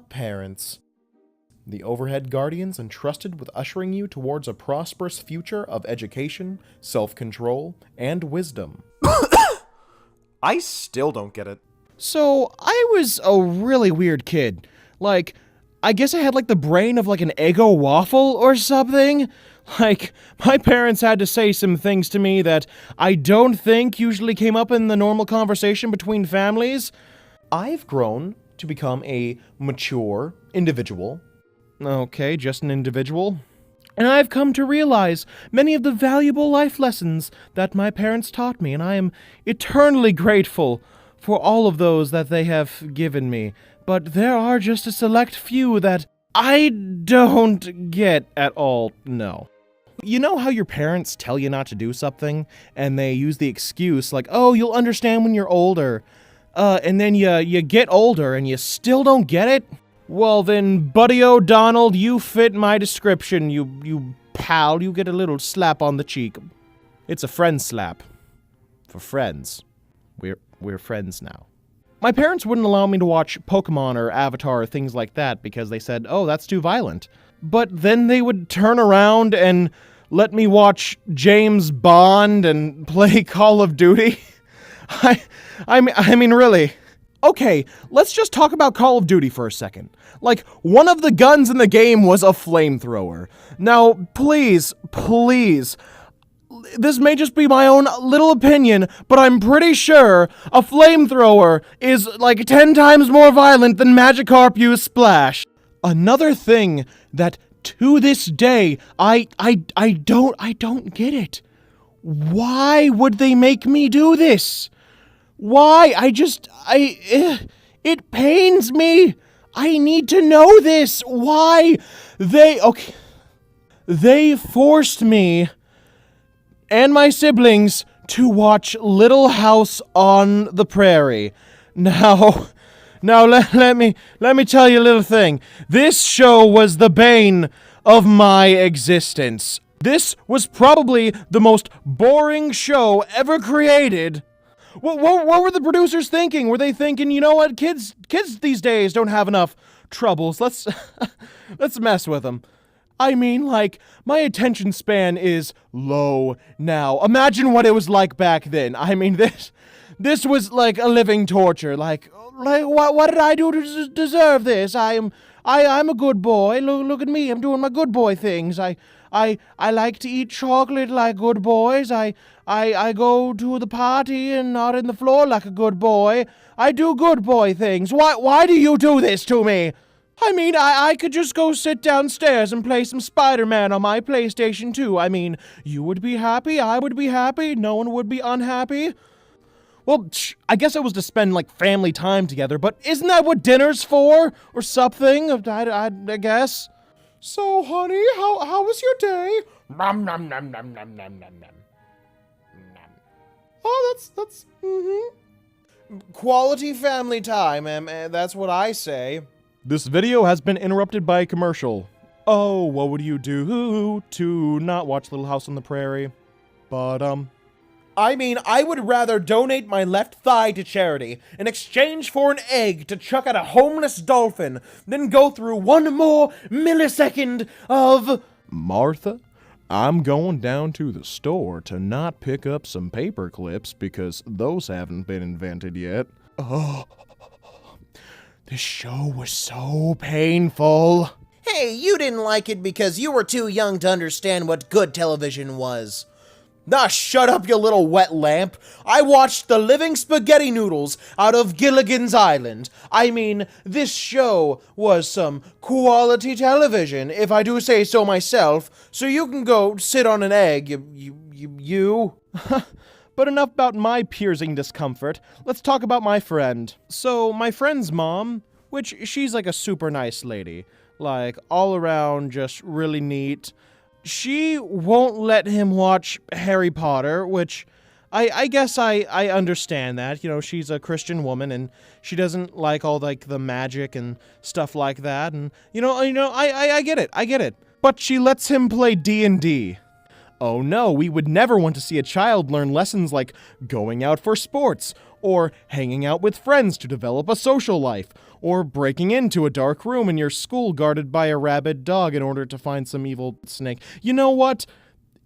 Parents. The overhead guardians entrusted with ushering you towards a prosperous future of education, self-control, and wisdom. I still don't get it. So, I was a really weird kid. Like, I guess I had like the brain of like an Eggo waffle or something. Like, my parents had to say some things to me that I don't think usually came up in the normal conversation between families. I've grown to become a mature individual. Okay, just an individual. And I've come to realize many of the valuable life lessons that my parents taught me, and I am eternally grateful for all of those that they have given me. But there are just a select few that I don't get at all, no. You know how your parents tell you not to do something, and they use the excuse like, oh, you'll understand when you're older, and then you get older and you still don't get it? Well then, Buddy O'Donnell, you fit my description, you pal. You get a little slap on the cheek. It's a friend slap. For friends. We're friends now. My parents wouldn't allow me to watch Pokemon or Avatar or things like that because they said, oh, that's too violent. But then they would turn around and let me watch James Bond and play Call of Duty. I mean, really. Okay, let's just talk about Call of Duty for a second. Like, one of the guns in the game was a flamethrower. Now, please, this may just be my own little opinion, but I'm pretty sure a flamethrower is like 10 times more violent than Magikarp use Splash. Another thing that to this day I don't get it. Why would they make me do this? Why? It pains me. I need to know this. Why? They forced me and my siblings to watch Little House on the Prairie. Now let me tell you a little thing. This show was the bane of my existence. This was probably the most boring show ever created. What were the producers thinking? Were they thinking, you know what, kids these days don't have enough troubles. Let's mess with them. I mean, like, my attention span is low now. Imagine what it was like back then. I mean, this was like a living torture. Like what did I do to deserve this? I'm a good boy. Look at me. I'm doing my good boy things. I like to eat chocolate like good boys. I go to the party and not in the floor like a good boy. I do good boy things. Why do you do this to me? I mean, I could just go sit downstairs and play some Spider-Man on my PlayStation 2. I mean, you would be happy, I would be happy, no one would be unhappy. Well, I guess it was to spend, like, family time together, but isn't that what dinner's for? Or something, I guess. So, honey, how was your day? Nom nom nom nom nom nom nom nom. Oh, that's quality family time, that's what I say. This video has been interrupted by a commercial. Oh, what would you do to not watch Little House on the Prairie? But, I mean, I would rather donate my left thigh to charity in exchange for an egg to chuck at a homeless dolphin than go through one more millisecond of... Martha, I'm going down to the store to not pick up some paper clips because those haven't been invented yet. Oh, this show was so painful. Hey, you didn't like it because you were too young to understand what good television was. Ah, shut up, you little wet lamp. I watched the living spaghetti noodles out of Gilligan's Island. I mean, this show was some quality television, if I do say so myself, so you can go sit on an egg, you. But enough about my piercing discomfort. Let's talk about my friend. So, my friend's mom, which she's like a super nice lady, like all around just really neat, she won't let him watch Harry Potter, which I guess I understand that. You know, she's a Christian woman and she doesn't like all like the magic and stuff like that. And you know, I get it. But she lets him play D&D. Oh no, we would never want to see a child learn lessons like going out for sports, or hanging out with friends to develop a social life, or breaking into a dark room in your school guarded by a rabid dog in order to find some evil snake. You know what?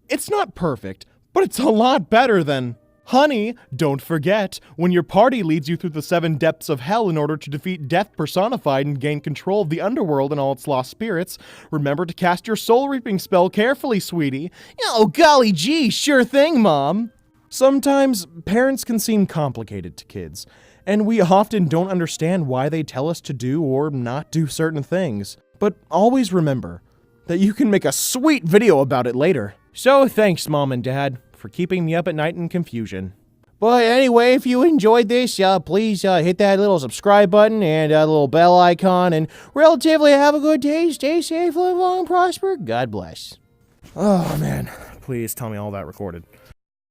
It's not perfect, but it's a lot better than... Honey, don't forget, when your party leads you through the 7 depths of hell in order to defeat death personified and gain control of the underworld and all its lost spirits, remember to cast your soul reaping spell carefully, sweetie. Oh, golly gee, sure thing, Mom. Sometimes parents can seem complicated to kids, and we often don't understand why they tell us to do or not do certain things. But always remember that you can make a sweet video about it later. So thanks, Mom and Dad, for keeping me up at night in confusion. But anyway, if you enjoyed this, please hit that little subscribe button and a little bell icon, and relatively have a good day, stay safe, live long, and prosper. God bless. Oh man, please tell me all that recorded.